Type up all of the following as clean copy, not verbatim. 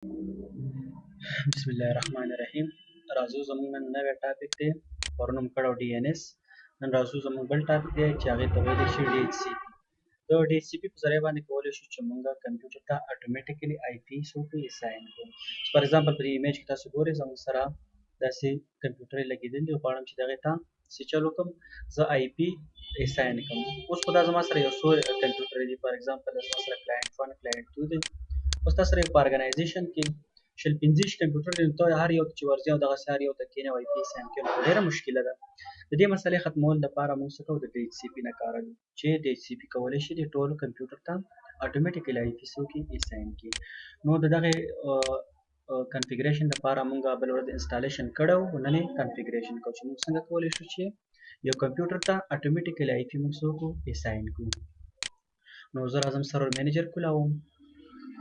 بسم الله الرحمن الرحیم. راځو زموږ نن نوی ټاپک دی پرون مو کړو DNS. نن راځو زموږ بل ټاپک دی چې هغې ته ویلی شي DHCP. د DHCP په ذریعه باندې کولی شو چې موږ کمپیوټر ته اټومیټیکلی IP څه وکړو اساین کړو. فار ایگزامپل په دې ایمیج کې تاسو ګورئ زموږ سره داسې کمپیوټر یې لګېدلی دی، غواړم چې د هغې ته څه چل وکړم، زه IP اساین کړم. اوس خو دا زما سره یو څو کمپیوټر دي. فار ایگزامپل زما سره کلاینټ 1 کلاینټ 2 دی. اوس تاسو سره په ارګنایزیشن کې شل 15 کمپیوټر دي، ته هر یو ته چې ورځې او دغسې هر یو ته کښېنې او IP اساین کړې نو ډېره مشکله ده. د دې مسئلې ختمولو لپاره موږ څه کوو، د DHCP نه کار اخلو چې DHCP کولی شي د ټولو کمپیوټر ته اټومیټیکلی IP څه وکړي، اساین کړي. نو د دغې کنفیګریشن لپاره موږ بل ورځ انسټالیشن کړی و، نن یې کنفیګریشن کوو چې موږ څنګه کولی شو چې یو کمپیوټر ته اټومیټیکلی IP موږ څه وکړو، اساین کړو. نو زه راځم سرور مینیجر کولاوم،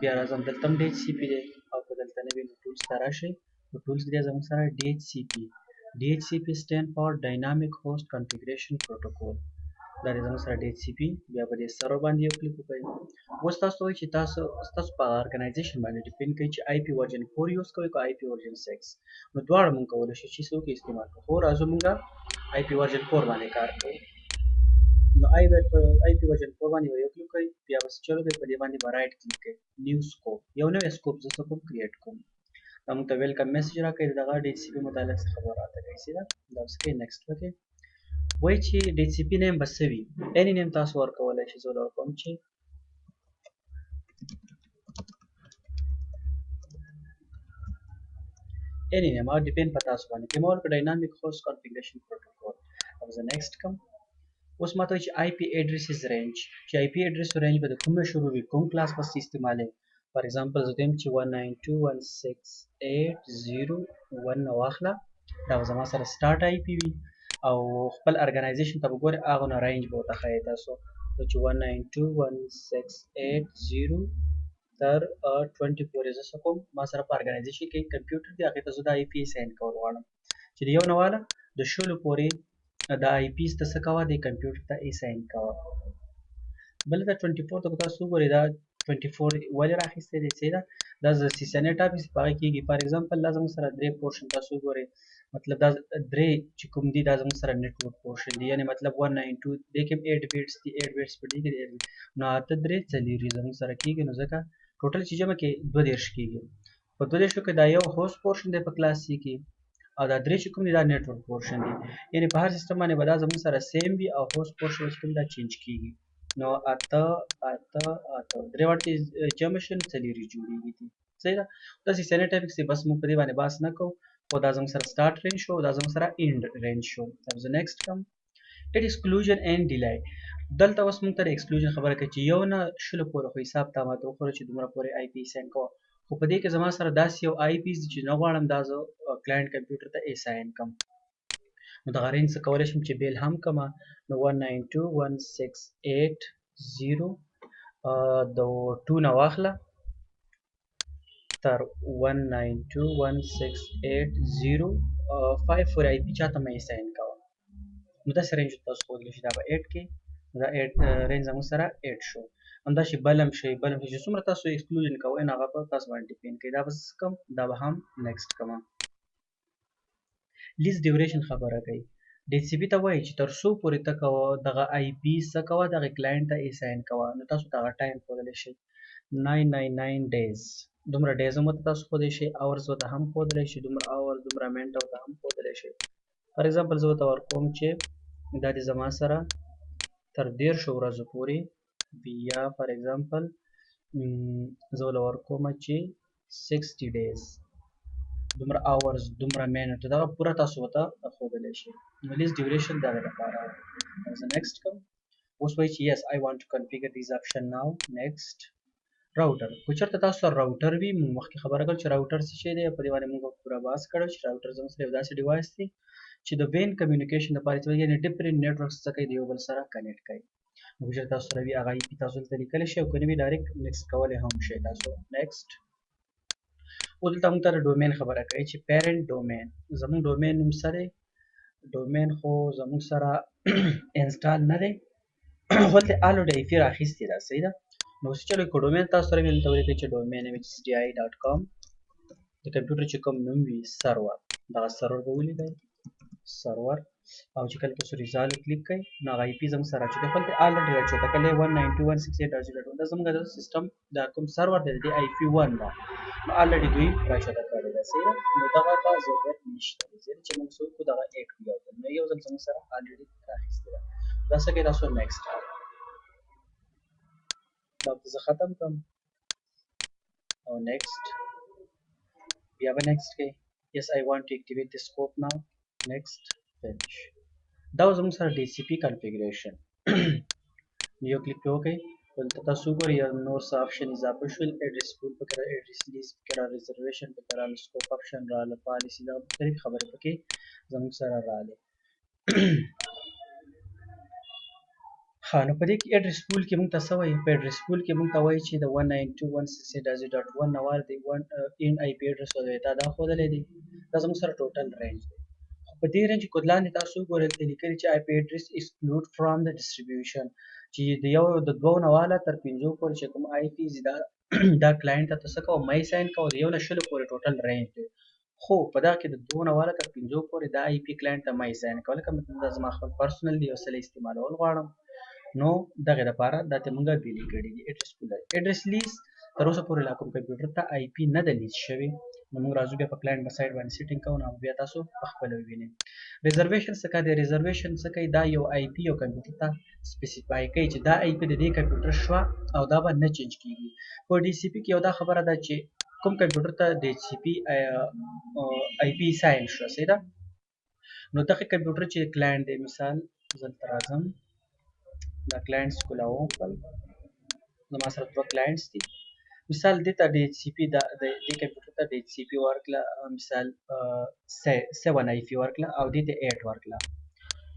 بیا راځم دلته هم DHCP دی او که دلته نه وي نو ټولز ته راشئ. په ټولز کې دی زموږ سره DHCP. DHCP stand for Dynamic Host Configuration Protocol. دا دی زموږ سره DHCP. بیا په دې سرور باندې یو کلیک وکړئ. اوس تاسو ته وایي چې ستاسو په ارګنایزیشن باندې ډیپینډ کوي چې IP ورژن 4 یوز کوئ که IP ورژن 6. نو دواړه موږ کولی شو چې څه وکړو، استعمال کړو. خو راځو موږ IP ورژن 4 باندې کار کوو. نو IP ورژن 4 باندې یو کلیک کوئ، بیا به چلو کوئ، په دې باندې به رایټ کلیک کوئ، نیو سکوپ، یو نوی سکوپ زه څه کوم کریټ کوم. دا موږ ته ویلکم میسج راکوي، د دغه DHCP متعلق څه خبر راته کوي. سیده دا اوس کوئ نیکسټ وکړئ. وایي چې DHCP نیم به څه وي، any نیم تاسو ورکولی شئ. زه ورکوم چې any نیم او ډیپینډ په تاسو باندې کې ما ورکړه ډاینامیک هوست کنفیګریشن پروټوکول. او زه نیکسټ کوم. اوس ماته وایي چې IP اډرسز رینج، چې IP اډرس رینج به د کومه شروع وي، کوم کلاس پسې استعمالوي. فار ایگزامپل زه وایم چې 192.168.0.1 نه واخله، دا به زما سره سټارټ IP وي او خپل ارګنایزیشن ته به ګورئ هغه نه رینج به ورته ښایي تاسو چې 192.168.0 تر 24 یې زه څه کوم، ما سره په ارګنایزیشن کې کمپیوټر دی، هغې ته زه دا IP اساین کول غواړم چې د یو نه واله د شلو پورې دا IPs ته څه کوه، د کمپیوټر ته اساین کوه. بله دا 24 ته به تاسو وګورئ، دا 24 ولې راخیستی دی، څه ده دا سیسنې ټاپک په هغې کېږي. فار ایگزامپل دا زموږ سره 3 پورشن تاسو وګورئ، مطلب دا 3 چې کوم دي دا زموږ سره نیټورک پورشن دی، یعنې مطلب 192 دې کې هم 8 بیټس دي، 8 بیټس په دې کې دي، نو 8 3 څلېروي زموږ سره کېږي. نو ځکه ټوټل چې جمع کې 32 کېږي. په 32 کې دا یو هوست پورشن دی په کلاس C کې، او دا 3 چې کوم دي دا نیټورک پورشن دی. یعنې په هر سیسټم باندې به دا زموږ سره سیم وي او هوست پورشن چې کوم دا چینج کېږي. نو 8 8 8 3 ورته جمع شي نو څلېروي جوړېږي دي. صحیح ده. دا سیسنې ټاپکس دی، بس موږ په دې باندې بحث نه کوو. خو دا زموږ سره سټارټ رینج شو، دا زموږ سره اینډ رینج شو. دا زه نیکسټ کوم. اکسکلوژن اینډ ډیلی. دلته اوس موږ ته د اکسکلوژن خبره کوي چې یو نه شلو پورې خو حساب ته ماته وخوره چې دومره پورې IP اساین کوه. خو په دې کې زما سره داسې یو IPs دي چې نه غواړم دا زه کلاینټ کمپیوټر ته اساین کړم. نو دغه رینج څه کولی شم چې بیل هم کړمه. نو 192.168.0 د 2 نه واخله تر 192.168.0.5 پورې IP چاته مې اساین کوه. نو داسې رینج تاسو کولی شئ، دا به 8 کې دا 8 رینج زموږ سره 8 شو. همداسې بل هم شي چې څومره تاسو ایکسکلوژن کوئ نو هغه په تاسو باندې ډیپینډ کوي. دا به څه کوم، دا به هم نیکسټ کوم. لیست ډیوریشن خبره کوي. DHCP ته وایي چې تر څو پورې ته کوه دغه IP څه کوه، دغه کلاینټ ته اساین کوه. نو تاسو دغه ټایم ښودلی شئ 999 ډیز، دومره ډیز هم ورته تاسو ښودلی شئ، اورز ورته هم ښودلی شئ، دومره اورز دومره منټ ورته هم ښودلی شئ. فار ایگزامپل زه ورته ورکوم چې دا دې زما سره تر 13 ورځو پورې، یا فار ایگزامپل زه ورله ورکوم چې 60 ډیز، دومره اورز دومره منټ، دغه پوره تاسو ورته ښودلی شئ. نو لیست ډیوریشن دغې لپاره. زه نیکسټ کوم. اوس وایي چې yes I want to configure this option now. next. راوټر. که چېرته تاسو سره راوټر وي، موږ مخکې خبره کړل چې راوټر څه شی دی، په دې باندې موږ پوره بحث کړی چې راوټر زموږ سره یو داسې ډیوایس دی چې د وین کمیونیکیشن لپاره استعمالېږي، یعنې ډفرنټ نیټورکس څه کوي، د یو بل سره کنیکټ کوي. نو که چېرته تاسو سره وي هغه IP تاسو دلته لیکلی شئ، او که نه وي ډایرکټ مکس کولی هم شئ تاسو. نیکسټ. اوس دلته موږ ته د ډومین خبره کوي چې پیرنټ ډومین، زموږ ډومین نوم څه دی. ډومین خو زموږ سره انسټال نه دی، خو دلته الریډي IP راخیستې ده. صحیح ده. نو اوس چلو که ډومین تاسو سره وي دلته ولیکئ چې ډومین HDI.com د کمپیوټر چې کوم نوم وي سرور، دغه سرور به ولیکئ سرور، او چې کله تاسو ریزالو کلیک کړئ نو هغه آی پي زموږ سره راچوته خپل الریډي راچوته کړی 192.168.0.1 دا زموږ د سیستم دا کوم سرور دی د آی پي 1 ده نو الریډي دوی راچوته کړی ده صحیح ده. نو دغه ته ضرورت نشته ځکه چې موږ څه وکړو دغه ایډ کړو یو ځل نو یو ځل زموږ سره الریډي راخیستې ده. دا څه کوي تاسو نیکسټ دا زه ختم کړم او نیکسټ بیا به نیکسټ کوي yes I want to activate the scope now next finish. دا زموږ سره DHCP configuration یو کلیک وکړئ دلته تاسو ګورئ نور څه آپشن اضافه شول ایډرس پول پکې را ایډرس لیست پکې را ریزرویشن پکې راغله سکوپ آپشن راغله پالیسي دا مختلف خبرې پکې زموږ سره راغلې. ها نو په دې کې ایډرس پول کې موږ ته څه وایي په ایډرس پول کې موږ ته وایي چې د 192.168.1 نه وار دی ان آی پی ایډرس ولې دا ښودلی دی دا زموږ سره ټوټل رینج دی. په دې رینج کې لاندې تاسو وګورئ دلته لیکلي چې آی پی ایډرس ایکسکلوډ فرام د ډسټریبیوشن چې د دوو نه واله تر پنځو پورې چې کوم آی پیز دا کلاینټ ته څه کوو مای ساین کوو د یو نه شلو پورې ټوټل رینج دی خو په دغه کې د دوو نه واله تر پنځو پورې دا آی پی کلاینټ ته مای ساین کوو لکه مطلب دا زما خپل پرسنل دی او سله استعمالول غواړم نو دغه لپاره دا ته مونږه بیلې کړي دي ایډرس پول ایډرس لیست تر اوسه پورې لا کوم کمپیوټر ته آی پی نه د لیست شوی نو موږ راځو بیا په کلاینټ سایډ باندې سیټینګ کوو نو بیا تاسو په خپل وینئ ریزرویشن څه کوي ریزرویشن څه کوي دا یو آی پی یو کمپیوټر ته سپیسیفای کوي چې دا آی پی د دې کمپیوټر شو او دا به نه چینج کیږي په ډي سی پی کې یو دا خبره ده چې کوم کمپیوټر ته ډي سی پی آی پی ساين شو صحیح ده نو دغه کمپیوټر چې کلاینټ دی مثال زلته راځم دا کلاینټس کولاوم خپل زما سره دوه کلاینټس دي مثال دې ته ډي ایچ سی پی د دې کمپیوټر ته ډي ایچ سی پی ورکړه مثال 7 آی پی ورکړه او دې ته 8 ورکړه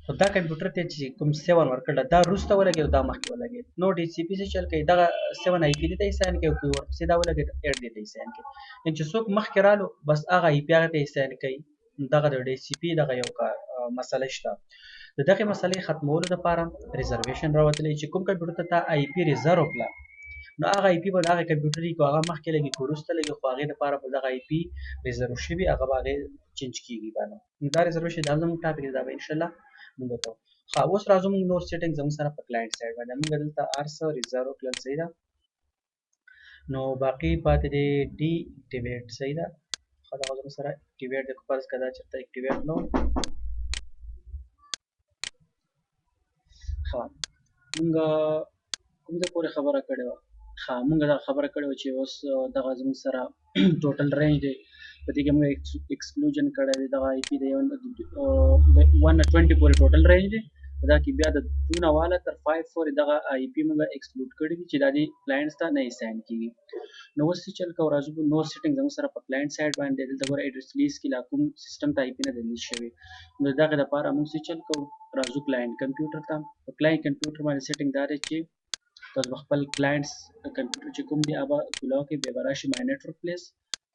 خو دا کمپیوټر ته چې کوم 7 ورکړه دا وروسته ولګېد دا مخکې ولګېد نو ډي ایچ سی پی څه چل کوي دغه 7 آی پی دې ته اساین کوي او ورپسې دا ولګېد 8 دې ته اساین کوي یعنې چې څوک مخکې رالو بس هغه آی پی هغه ته اساین کوي دغه د ډي ایچ سی پی دغه یو مسله شته د دغه مسلې ختمولو لپاره ریزرویشن راوتلی چې کوم کمپیوټر ته آی پی ریزرو کړه نو هغه آی پی به هغه کمپیوټر کې هغه مخکې لګي کو وروسته لګي خو هغې لپاره به دغه آی پی ریزرو شوي هغه به هغې چینج کېږي باندې دا ریزرویشن دا زموږ ټاپک دی دا به انشاءالله موږ کوو ښه اوس راځو موږ نور سیټینګ زموږ سره په کلاینټ سایډ باندې موږ دلته هر څه ریزرو کړل صحیح ده نو باقي پاتې دی ډي اکټیویټ صحیح ده ښه دغه زموږ سره اکټیویټ دی فرض کړه دا چېرته اکټیویټ نو ښه مونږ کوم ځای پورې خبره کړې وه ښه مونږ دا خبره کړې وه چې اوس دغه زموږ سره ټوټل رینج دی په دې کې مونږ ایکسکلوژن کړی دی دغه آی پي د 120 پورې ټوټل رینج دی په دا کې بیا د 2 نه واله تر 5 پورې دغه آی پي مونږ ایکسکلوډ کړي دي چې دا د کلاینټس ته نه اساین کېږي نو اوس چې چل کوو راځو نور سیټینګ زموږ سره په کلاینټ سایډ باندې دلته ګوره ایډرس لیست کې لا کوم سیسټم ته آی پي نه دی لیست شوی نو د دغه لپاره مونږ څه چل کوو راځو کلاینټ کمپیوټر ته په کلاینټ کمپیوټر باندې سیټینګ دا دی چې تاسو خپل کلاینټس کمپیوټر چې کوم دی هغه کولاو کې بیا به راشي مای نیټورک پلیس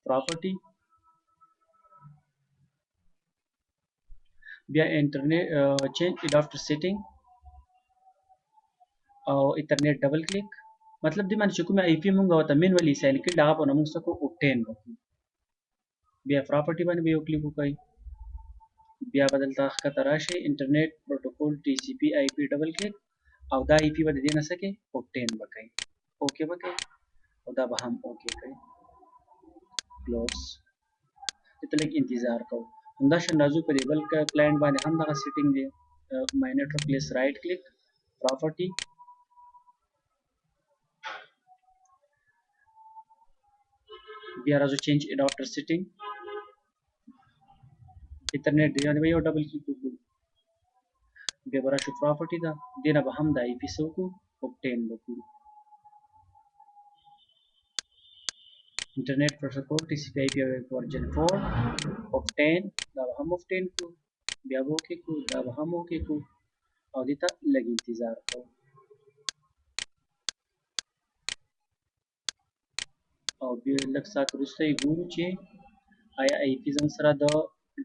پراپرټي بیا انټرنیټ چینج اډاپټر سیټینګ او انټرنیټ ډبل کلیک مطلب دې باندې چې کومه آی پی مونږ ورته مینولی ساین کړي هغه په موږ څه کوو اوبټین وکړو بیا پراپرټي باندې به یو کلیک وکړئ بیا به دلته ښکته راشئ انټرنیټ پروټوکول ټي سی پي آی پی ډبل کلیک او دا آی پی به د دې نه څه کوي اوبټین به کوي اوکې به کوي او دا به هم اوکې کوي کلوز دلته لږ انتظار کوو همداشان راځو په دې بل کلاینټ باندې هم دغه سیټینګ دی مای نیټورک پلیس رایټ کلیک پراپرټي بیا راځو چینج اډاپټر سیټینګ انټرنیټ دی باندې یو ډبل کلیک وکړو بیا به راشو پراپرټي ده دې نه به هم د آی پي څه وکړو اوبټین وکړو انټرنیټ پروټوکول ټي سی پي آی پي ورژن 4 اوبټین دا به هم اوبټین کړو بیا به اوکې کړو دا به هم اوکې کړو او دې ته لږ انتظار کوو او بیا لږ ساعت وروسته یې ګورو چې آیا آی پي زموږ سره د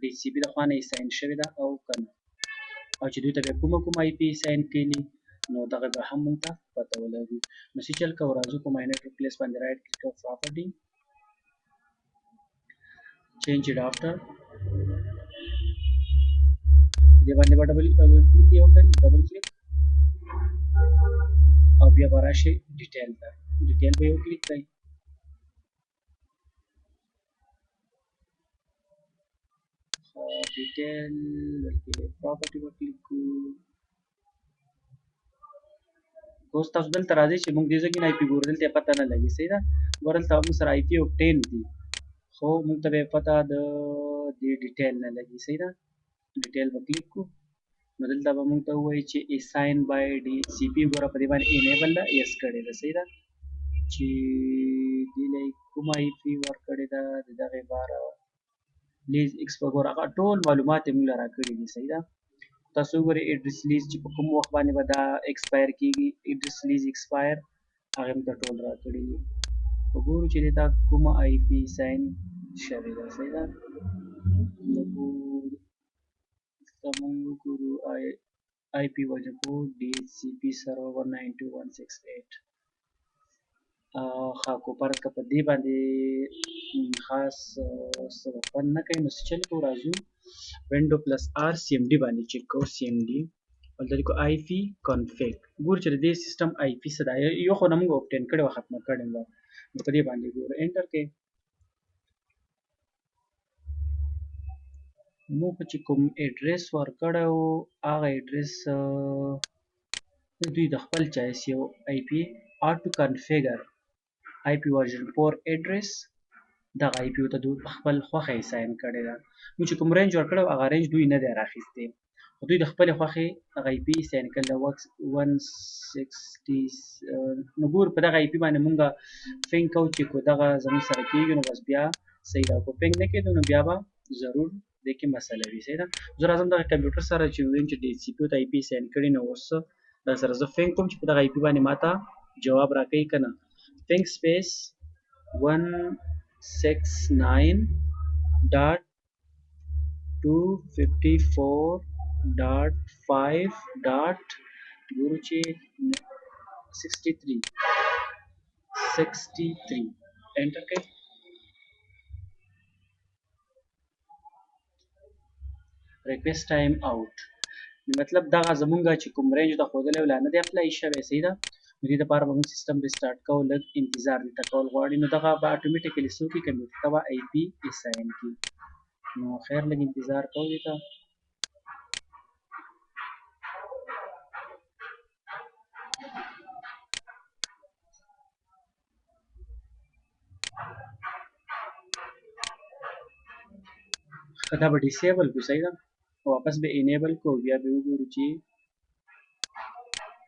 ډي سی پي د خوا نه اساین شوې ده او که نه او چې دوی ته بیا کومه آی پي اساین کړي نو دغه به هم موږ ته پته ولګي نو څه چل کوو راځو په مای نیټورک پلیس باندې رایټ کلیک کوو پراپرټي change it after दे बांधे बा double click किया होगा double click अब या बराशे डिटेल था डिटेल पे क्लिक करें डिटेल बल्कि प्रॉपर्टी पर क्लिक को दोस्त तاسو دلته راځي چې موږ دې ځکه نه آی پی ګورو دلته پته نه لګي صحیح ده ورته موږ سره آی پی او 10 دي خو موږ ته به پته د دې ډیټیل نه لګي صحیح ده ډیټیل په کلیک کو نو دلته به موږ ته وایي چې اساین بای ډي سی پی ګوره په دې باندې انیبل ده یس کړی ده صحیح ده چې دې لای کوم آی پی ور کړی ده دغه بار لیز ایکس په ګوره هغه ټول معلومات موږ را کړی دي صحیح ده تاسو ګورئ ایډرس لیز چې په کوم وخت باندې به دا ایکسپایر کیږي ایډرس لیز ایکسپایر هغه موږ ته ټول را کړی دي وګورو چې دا کومه آی پی ساين شوی ده صحیح ده زموږ ګورو آی پی ورژن 4 DHCP سرور 192168 خا کو پرد په دې باندې خاص سبب نه کوي نو چل کو راځو وینډو پلس آر سی ام ډي باندې چک کو سی ام ډي ولته کو آی پی کنفیګ ګور چې دې سیستم آی پی صدا یو خو موږ اوبټین کړو ختم کړو نو په دې باندې ګور انټر کې موږ چې کوم اډرس ورکړو هغه اډرس دوی د خپل چایس یو آی پی auto configure آی پی ورژن 4 اډرس دا آی پی ته دوی خپل خوخه ساين کړی دا موږ چې کوم رینج ورکړو هغه رینج دوی نه دی راخسته دوی د خپل خوخه آی پی ساين کړل 160 نو ګور په دغه آی پی باندې مونږه فین کو چې کو دغه زموږ سره کېږي نو بس بیا صحیح دا کو پینګ نه کېدو نو بیا به ضرور د کې مسله وي صحیح ده زه راځم د کمپیوټر سره چې وین چې ډي سی پی ته آی پی ساين کړی نو اوس دا سره زه فین کوم چې په دغه آی پی باندې ماته جواب راکړي کنه فین سپیس 169.254.5. ګورو چې 63 انټر کړئ ریکویسټ ټایم اوټ مطلب دا زمونږه چې کوم رینج د خودلې ولانه دی اپلای شوی صحیح ده نو دې لپاره موږ سیستم ریسټارټ کوو لږ انتظار دې تکول غواړي نو دغه به اتوماتیکلی سو کې کمپیوټر ته آی پی اساین کی نو خیر لږ انتظار کوو دې ته دا به ډیسیبل کو صحیح ده واپس به انیبل کو بیا به وګورو چې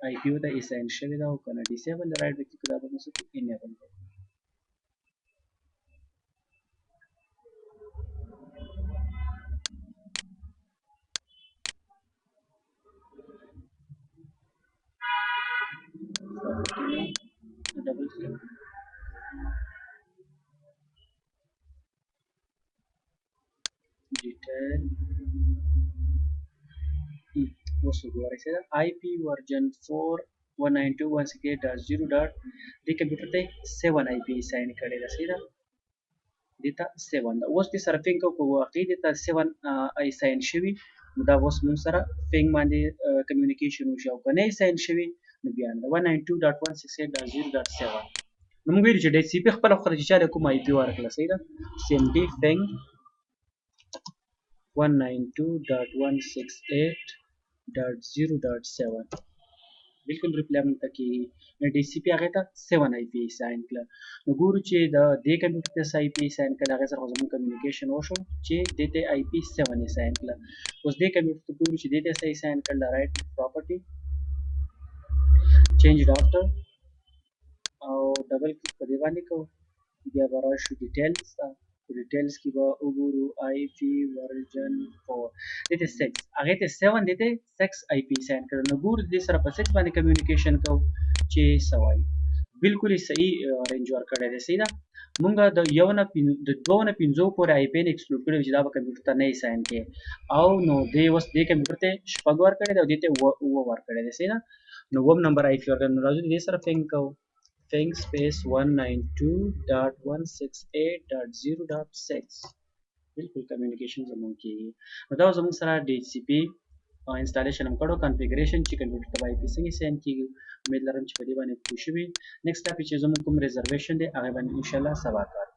آی پی ته اساین شوی دا او کنه ډیسیبل رائټ کلیک دا به موږ انیبل کو double click detail also go right say IP version 4 192.168.0. the computer te 7 IP assign करेगा सीधा देता 7 دا اوس د سرفینګ کو واقعي دیتا 7 assign شوی دا اوس موږ سره فینګ باندې کمیونیکیشن وشو او کنه assign شوی نو بیا 192.168.0.7 نو موږ ویل چې د سی پی خپل خپل چې چاله کوم آی پی ورکړه صحیح ده سیم ډي فینګ 192.168.0.7 بالکل ریپلی موږ ته کې ډي سی پی هغه ته 7 آی پی ساين کړ نو ګورو چې د دې کمپیوټر ته آی پی ساين کړ هغه سره زموږ کمیونیکیشن وشو چې د ته آی پی 7 ساين کړ اوس دې کمپیوټر ته ګورو چې د ته صحیح ساين کړل رائټ پراپرټي چینج ډاکټر او ډبل کلیک په دی باندې کو بیا به راشو ډیټیلز ډیټیلز کې به وګورو آی پی ورژن 4 دته 6 هغه ته 7 دته 6 آی پی ساين کړو نو ګور دې سره په 6 باندې کمیونیکیشن کو چې سوال بالکل صحیح رینج ور کړی دی صحیح ده مونږه د یو نه د دوه نه پنځو پورې آی پی ایکسکلود کړی چې دا په کمپیوټر ته نه ساين کې او نو دې وس دې کمپیوټر ته شپږ ور کړی دی او دې ته و ور کړی دی صحیح ده نو وب نمبر آی پی ورته راځي دې سره فینګ کو فینګ سپیس 192.168.0.6 بالکل کمیونیکیشن زموږ کیږي. نو دا زموږ سره ډي ایچ سی پی انسټالیشن هم کړو، کنفیګریشن چې کمپیوټر ته وایي څنګه سین کیږي. امید لرم چې په دې باندې پوه شوي. نیکسټ ټاپک چې زموږ کوم ریزرویشن دی هغه باندې ان شاء الله سبا کار